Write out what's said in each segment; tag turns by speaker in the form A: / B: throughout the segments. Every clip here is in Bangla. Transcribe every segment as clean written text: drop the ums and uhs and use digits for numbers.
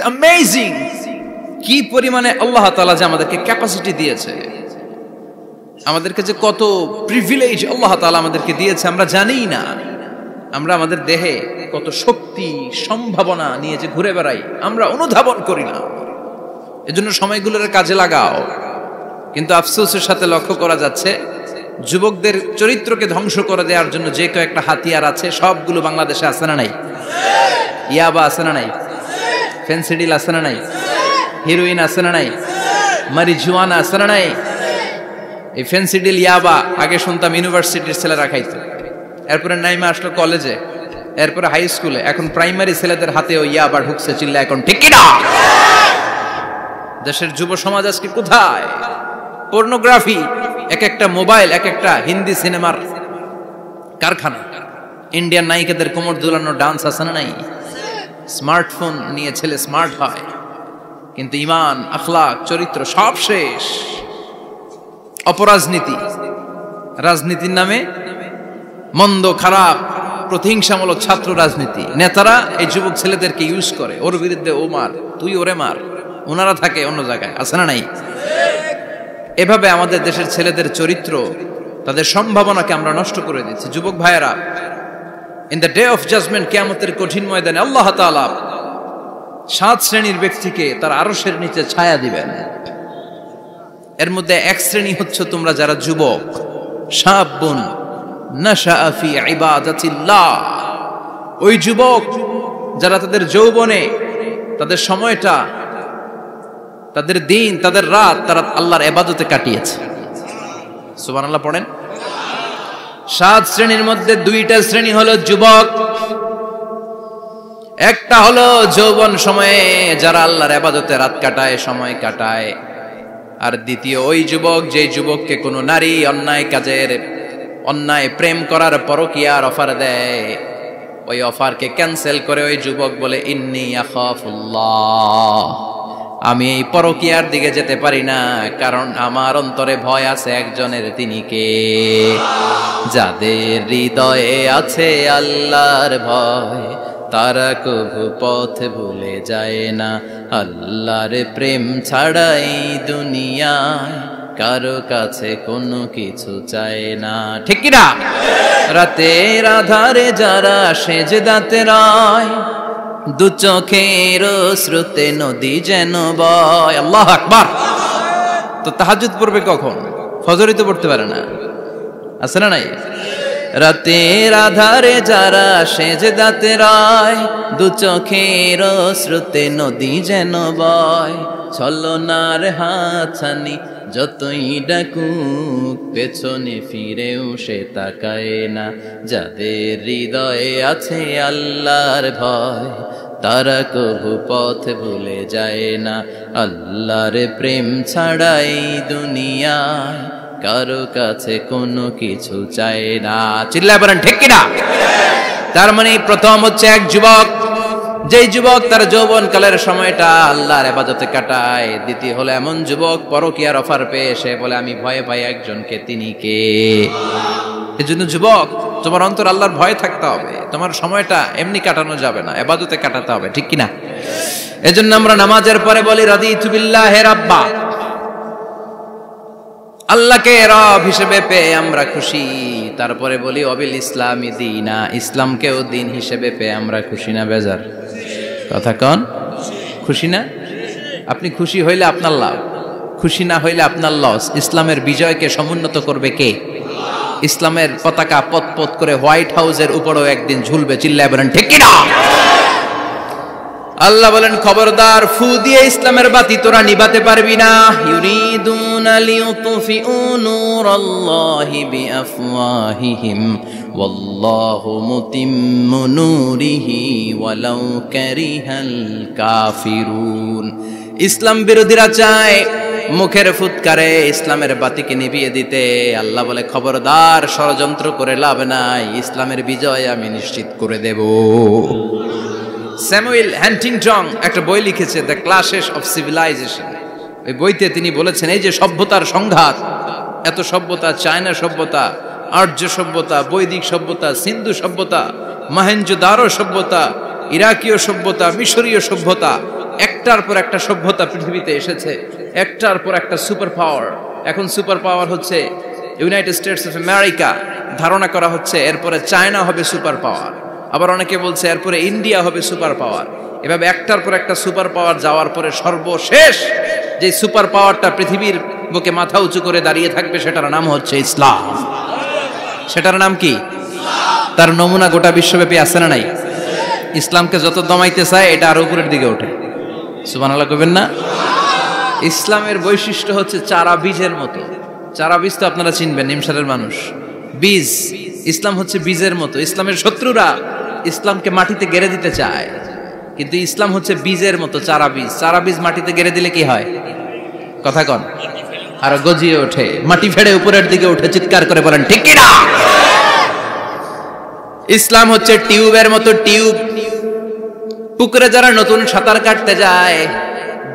A: অ্যামেজিং কি পরিমাণে আল্লাহ তাআলা যে আমাদেরকে ক্যাপাসিটি দিয়েছে, আমাদেরকে যে কত প্রিভিলেজ আল্লাহ তাআলা আমাদেরকে দিয়েছে আমরা জানিই না। আমরা আমাদের দেহে কত শক্তি সম্ভাবনা নিয়ে যে ঘুরে বেড়াই আমরা অনুধাবন করি না। এজন্য সময়গুলোর কাজে লাগাও। কিন্তু আফসোসের সাথে লক্ষ্য করা যাচ্ছে যুবকদের চরিত্রকে ধ্বংস করে দেওয়ার জন্য যে কয়েকটা হাতিয়ার আছে সবগুলো বাংলাদেশে আছে না নাই? ইয়াবা আছে না নাই? ফেন্সিডিল আছে না নাই? হিরোইন আছে না নাই? মারিজুয়ানা আছে না নাই? এই ফেন্সিডিল ইয়াবা আগে শুনতাম ইউনিভার্সিটির ছেলেরা খাইতো, এরপরে নাইমা আসলো কলেজে, এরপরে হাই স্কুলে, এখন প্রাইমারি ছেলেদের হাতেও ইয়াবা ঢুকছে। চিল্লা এখন ঠিক কি না? দেশের যুব সমাজ আজকে কোথায়? পর্নোগ্রাফি, এক একটা মোবাইল এক একটা হিন্দি সিনেমার কারখানা। ইন্ডিয়ান নায়িকাদের কোমর দুলানো ডান্স আছে না নাই? স্মার্টফোন নিয়ে ছেলে স্মার্ট হয়, কিন্তু ঈমান আখলাক চরিত্র সব শেষ। অপরাজনীতি, রাজনীতির নামে মন্দ খারাপ প্রতিহিংসামূলক ছাত্র রাজনীতি, নেতারা এই যুবক ছেলেদেরকে ইউজ করে, ওর বিরুদ্ধে ও মার, তুই ওরে মার, ওনারা থাকে অন্য জায়গায়, আছে না নাই? এভাবে আমাদের দেশের ছেলেদের চরিত্র, তাদের সম্ভাবনাকে আমরা নষ্ট করে দিচ্ছি। যুবক ভাইয়েরা, in the day of judgement, কিয়ামতের কঠিন ময়দানে আল্লাহ তাআলা 7 শ্রেণীর ব্যক্তিকে তার আরশের নিচে ছায়া দিবেন। এর মধ্যে এক শ্রেণী হচ্ছে তোমরা যারা যুবক, শাবুন নাশাআ ফি ইবাদাতিল্লাহ, ওই যুবক যারা তাদের যৌবনে তাদের সময়টা, তাদের দিন, তাদের রাত তারা আল্লাহর ইবাদতে কাটিয়েছে। সুবহানাল্লাহ পড়েন। 7 শ্রেণীর মধ্যে 2টা শ্রেণী হলো যুবক। একটা হলো যৌবন সময়ে যারা আল্লাহর ইবাদতে রাত কাটায়, সময় কাটায়। আর দ্বিতীয় ওই যুবক, যে যুবককে কোনো নারী অন্যায় কাজের, অন্যায় প্রেম করার পরকীয়ার অফার দেয়, ওই অফারকে ক্যান্সেল করে ওই যুবক বলে ইন্নী আখাফুল্লাহ, আমি এই পরকীয়ার দিকে যেতে পারি না, কারণ আমার অন্তরে ভয় আছে একজনের, তিনি কে? যাদের হৃদয়ে আছে আল্লাহর ভয় তারা কভু পথ ভুলে যায় না। আল্লাহর প্রেম ছাড়াই দুনিয়ায় কারো কাছে কোনো কিছু চায় না। ঠিক কি না? রাতের আধারে যারা সেজদাতে রয়, দু চোখের স্রোতে নদী যেন বয়। আল্লাহু আকবার। তো তাহাজ্জুদ পড়বে কখন? ফজরই তো পড়তে পারে না, আছে না নাই? রাতের আধারে যারা সেজদাতে রয়, দু চোখের স্রোতে নদী যেন বয়। ছলনার হাতছানি যতই ডাকুক, পেছনে ফিরেও সে তাকায় না। যাদের হৃদয়ে আছে আল্লাহর ভয় তারা কভু পথ ভুলে যায় না। আল্লাহর প্রেম ছাড়াই দুনিয়ায় কারো কাছে কোনো কিছু চায় না। চিল্লায় বলেন ঠিক কিনা? তার মানে প্রথম হচ্ছে এক যুবক, যেই যুবক তার যৌবন কালের সময়টা আল্লাহর ইবাদতে কাটায়। দ্বিতীয় হলো এমন যুবক পরকীয়ার অফার পেয়ে সে বলে আমি ভয় পাই একজনকে, তিনি কে? এজন্য যুবক, তোমার অন্তর আল্লাহর ভয় থাকতে হবে। তোমার সময়টা এমনি কাটানো যাবে না, ইবাদতে কাটাতে হবে। ঠিক কিনা? এজন্য আমরা নামাজের পরে বলি রাদিতু বিল্লাহি রাব্বা, আল্লাহকে রব হিসেবে পেয়ে আমরা খুশি। তারপরে বলি অবিল ইসলামি দীনা, ইসলামকেও দিন হিসেবে পেয়ে আমরা খুশি না বেজার? কথা কন, খুশি না? আপনি খুশি হইলে আপনার লাভ, খুশি না হইলে আপনার লস। ইসলামের বিজয়কে সমুন্নত করবে কে? ইসলামের পতাকা পথ পথ করে হোয়াইট হাউসের উপরেও একদিন ঝুলবে। চিল্লায় বলেন ঠিক কিনা? আল্লাহ বলেন খবরদার, ফু দিয়ে ইসলামের বাতি তোরা নিভাতে পারবি না। ইউরিদুনা লিউতফিউ নূরাল্লাহি বিআফওয়াহিহিম ওয়াল্লাহু মুতিম্মু নূরিহি ওয়ালাউ কারিহাল কাফিরুন। ইসলাম বিরোধীরা চায় মুখের ফুৎকারে ইসলামের বাতিকে নিভিয়ে দিতে। আল্লাহ বলে খবরদার, ষড়যন্ত্র করে লাভ নাই, ইসলামের বিজয় আমি নিশ্চিত করে দেব। স্যামুয়েল হ্যান্টিংটন একটা বই লিখেছে, দ্য ক্লাশেস অফ সিভিলাইজেশন। ওই বইতে তিনি বলেছেন এই যে সভ্যতার সংঘাত, এত সভ্যতা, চায়না সভ্যতা, আর্য সভ্যতা, বৈদিক সভ্যতা, সিন্ধু সভ্যতা, মহেঞ্জোদারো সভ্যতা, ইরাকীয় সভ্যতা, মিশরীয় সভ্যতা, একটার পর একটা সভ্যতা পৃথিবীতে এসেছে, একটার পর একটা সুপার পাওয়ার। এখন সুপার পাওয়ার হচ্ছে ইউনাইটেড স্টেটস অফ আমেরিকা, ধারণা করা হচ্ছে এরপরে চায়না হবে সুপার পাওয়ার, আবার অনেকে বলছে এরপরে ইন্ডিয়া হবে সুপার পাওয়ার। এভাবে একটার পর একটা সুপার পাওয়ার যাওয়ার পরে সর্বশেষ যে সুপার পাওয়ারটা পৃথিবীর বুকে মাথা উঁচু করে দাঁড়িয়ে থাকবে সেটার নাম হচ্ছে ইসলাম। সেটার নাম কি? তার নমুনা গোটা বিশ্বব্যাপী আছে না নাই? ইসলামকে যত দমাইতে চায় এটা আরো উপরের দিকে ওঠে। সুবহানাল্লাহ কইবেন না? ইসলামের বৈশিষ্ট্য হচ্ছে চারা বীজের মতো। চারা বীজ তো আপনারা চিনবেন, নিমসারের মানুষ। বীজ, ইসলাম হচ্ছে বীজের মতো। ইসলামের শত্রুরা ইসলামকে মাটিতে গেড়ে দিতে চায়, কিন্তু ইসলাম হচ্ছে বীজের মতো, চারা বীজ। চারা বীজ মাটিতে গেড়ে দিলে কি হয়? কথা কন। আর গজিয়ে ওঠে, মাটি ফেড়ে উপরের দিকে উঠে চিৎকার করে বলেন ঠিক কি না? ইসলাম হচ্ছে টিউবের মতো। টিউব, পুকুরে যারা নতুন সাঁতার কাটতে যায়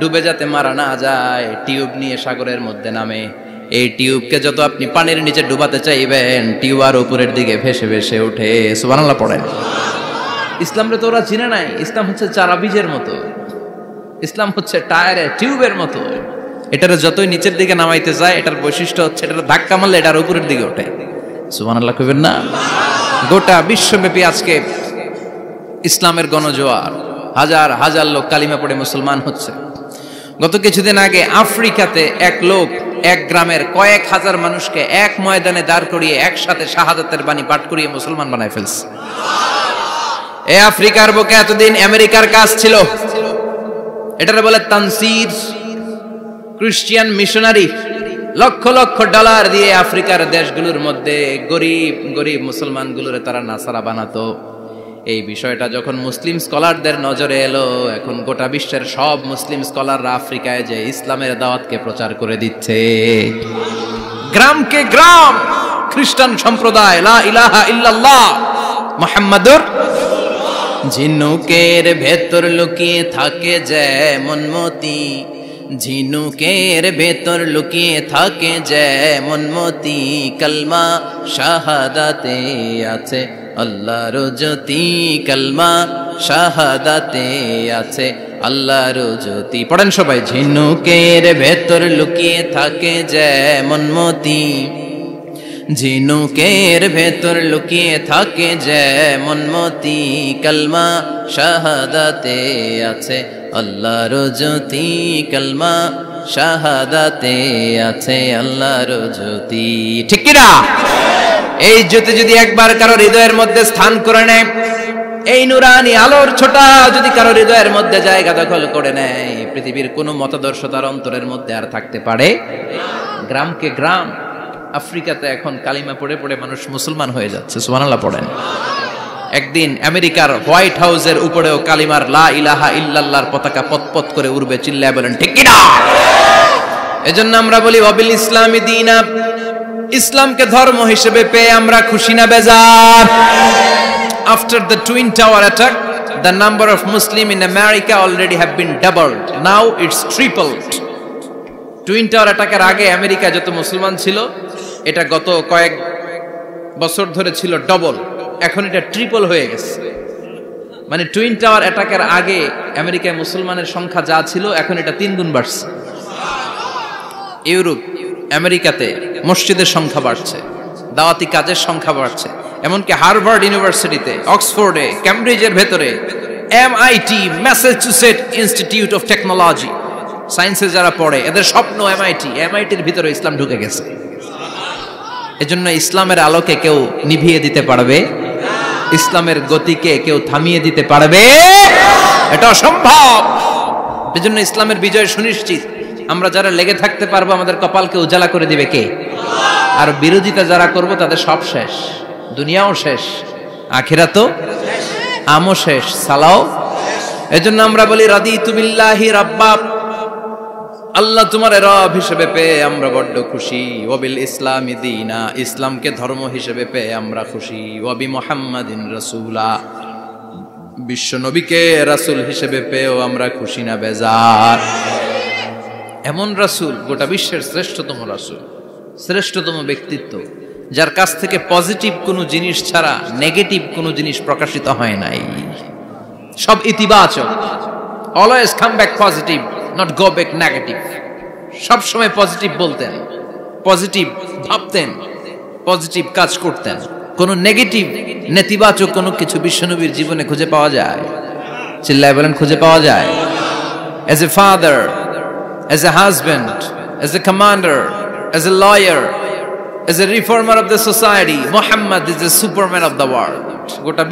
A: ডুবে যাতে মারা না যায়, টিউব নিয়ে সাগরের মধ্যে নামে। এই টিউবকে যত আপনি পানির নিচে ডুবাতে চাইবেন, টিউব আর উপরের দিকে ভেসে ভেসে ওঠে। সুবহানাল্লাহ পড়েন। ইসলামরে তো ওরা চিনে নাই। ইসলাম হচ্ছে চারা বীজের মতো, ইসলাম হচ্ছে টায়ারে টিউবের মতো। এটার যতই নিচের দিকে নামাইতে যায়, এটার বৈশিষ্ট্য হচ্ছে এটার ধাক্কা মারলে এটার উপরের দিকে ওঠে। সুবহানাল্লাহ কইবেন না? গোটা বিশ্বব্যাপী আজকে ইসলামের গণজোয়ার, হাজার হাজার লোক কালিমা পড়ে মুসলমান হচ্ছে। গত কিছুদিন আগে আফ্রিকাতে এক লোক এক গ্রামের কয়েক হাজার মানুষকে এক ময়দানে দাঁড় করিয়ে একসাথে শাহাদাতের বাণী পাঠ করিয়ে মুসলমান বানায় ফেলছে। এই আফ্রিকার বুকে এতদিন আমেরিকার কাজ ছিল, এটারে বলে Tansir, Christian missionary. Lakh lakh dollar দিয়ে আফ্রিকার দেশগুলোর মধ্যে গরিব গরিব মুসলমানগুলোরে তারা নাসারা বানাতো। এই বিষয়টা যখন মুসলিম স্কলারদের নজরে এলো, এখন গোটা বিশ্বের সব মুসলিম স্কলাররা আফ্রিকায় যে ইসলামের দাওয়াতকে প্রচার করে দিচ্ছে। গ্রামকে গ্রাম খ্রিস্টান সম্প্রদায় লা ইলাহা ইল্লাল্লাহ মুহাম্মাদুর। ঝিনুকের ভেতর লুকিয়ে থাকে যেমন মতি, ঝিনুকের ভেতর লুকিয়ে থাকে যেমন মতি, কলমা শাহাদাতে আছে আল্লাহর জ্যোতি, কলমা শাহাদাতে আছে আল্লাহর জ্যোতি। পড়েন সবাই। ঝিনুকের ভেতর লুকিয়ে থাকে যেমন মতি, ঝিনুকের ভেতর লুকিয়ে থাকে যেমন মতি, কলমা শাহাদাতে আছে আল্লাহর জ্যোতি, কলমা শাহাদাতে আছে আল্লাহর জ্যোতি। ঠিক কি না? এই জ্যোতি যদি একবার কারো হৃদয়ের মধ্যে স্থান করে নেয়, এই নুরানি আলোর ছোটা যদি কারো হৃদয়ের মধ্যে জায়গা দখল করে নেয়, পৃথিবীর কোনো মতাদর্শ তার অন্তরের মধ্যে আর থাকতে পারে। গ্রামকে গ্রাম আফ্রিকাতে এখন কালিমা পড়ে পড়ে মানুষ মুসলমান হয়ে যাচ্ছে। সুবহানাল্লাহ পড়েন। একদিন আমেরিকার হোয়াইট হাউসের উপরেও কালিমার লা ইলাহা ইল্লাল্লাহর পতাকা পতপত করে উড়বে। চিল্লায় বলেন ঠিক কি না? এজন্য আমরা বলি ওয়াবিল ইসলামি দীনা, ইসলামকে ধর্ম হিসেবে পেয়ে আমরা খুশি না বেজার? After the Twin Tower attack, the number of Muslim in America already have been doubled. Now it's tripled. Twin tower অ্যাটাকের আগে আমেরিকা যত মুসলমান ছিল, এটা গত কয়েক বছর ধরে ছিল ডবল, এখন এটা ট্রিপল হয়ে গেছে। মানে টুইন টাওয়ার অ্যাটাকের আগে আমেরিকায় মুসলমানের সংখ্যা যা ছিল, এখন এটা 3 গুণ বাড়ছে। ইউরোপ, আমেরিকাতে মসজিদের সংখ্যা বাড়ছে, দাওয়াতি কাজের সংখ্যা বাড়ছে। এমনকি হার্ভার্ড ইউনিভার্সিটিতে, অক্সফোর্ডে, ক্যামব্রিজের ভেতরে, MIT, Massachusetts institute of technology, সায়েন্সে যারা পড়ে এদের স্বপ্ন এমআইটির ভিতরে ইসলাম ঢুকে গেছে। এজন্য ইসলামের আলোকে কেউ নিভিয়ে দিতে পারবে? ইসলামের গতিকে কেউ থামিয়ে দিতে পারবে? এটা অসম্ভব। এজন্য ইসলামের বিজয় সুনিশ্চিত। আমরা যারা লেগে থাকতে পারবো, আমাদের কপালকে উজালা করে দিবে কে? আর বিরোধিতা যারা করব তাদের সব শেষ, দুনিয়াও শেষ, আখিরাতও আমও শেষ, সালাও। এজন্য আমরা বলি রাদিতু বিল্লাহি রাব্বা, আল্লাহ তোমার রব হিসেবে পেয়ে আমরা বড্ড খুশি। ওয়াবিল ইসলামি দীনা, ইসলামকে ধর্ম হিসেবে পেয়ে আমরা খুশি। ওয়াবি মুহাম্মাদিন রাসূলা, বিশ্ব নবীকে রাসূল হিসেবে পেয়েও আমরা খুশি না বেজার? এমন রাসূল, গোটা বিশ্বের শ্রেষ্ঠতম রাসূল, শ্রেষ্ঠতম ব্যক্তিত্ব, যার কাছ থেকে পজিটিভ কোনো জিনিস ছাড়া নেগেটিভ কোনো জিনিস প্রকাশিত হয় নাই, সব ইতিবাচক। Always come back positive, not go back negative. সব সময় পজিটিভ বলতেন, পজিটিভ ভাবতেন, পজিটিভ কাজ করতেন। কোন নেগেটিভ নেতিবাচক কোনো কিছু বিশ্বনবীর জীবনে খুঁজে পাওয়া যায়? চিল্লায় বলেন, খুঁজে পাওয়া যায়? As a father, as a husband, as a commander, as a lawyer, as a reformer of the society, Muhammad is the superman of the world. গোটা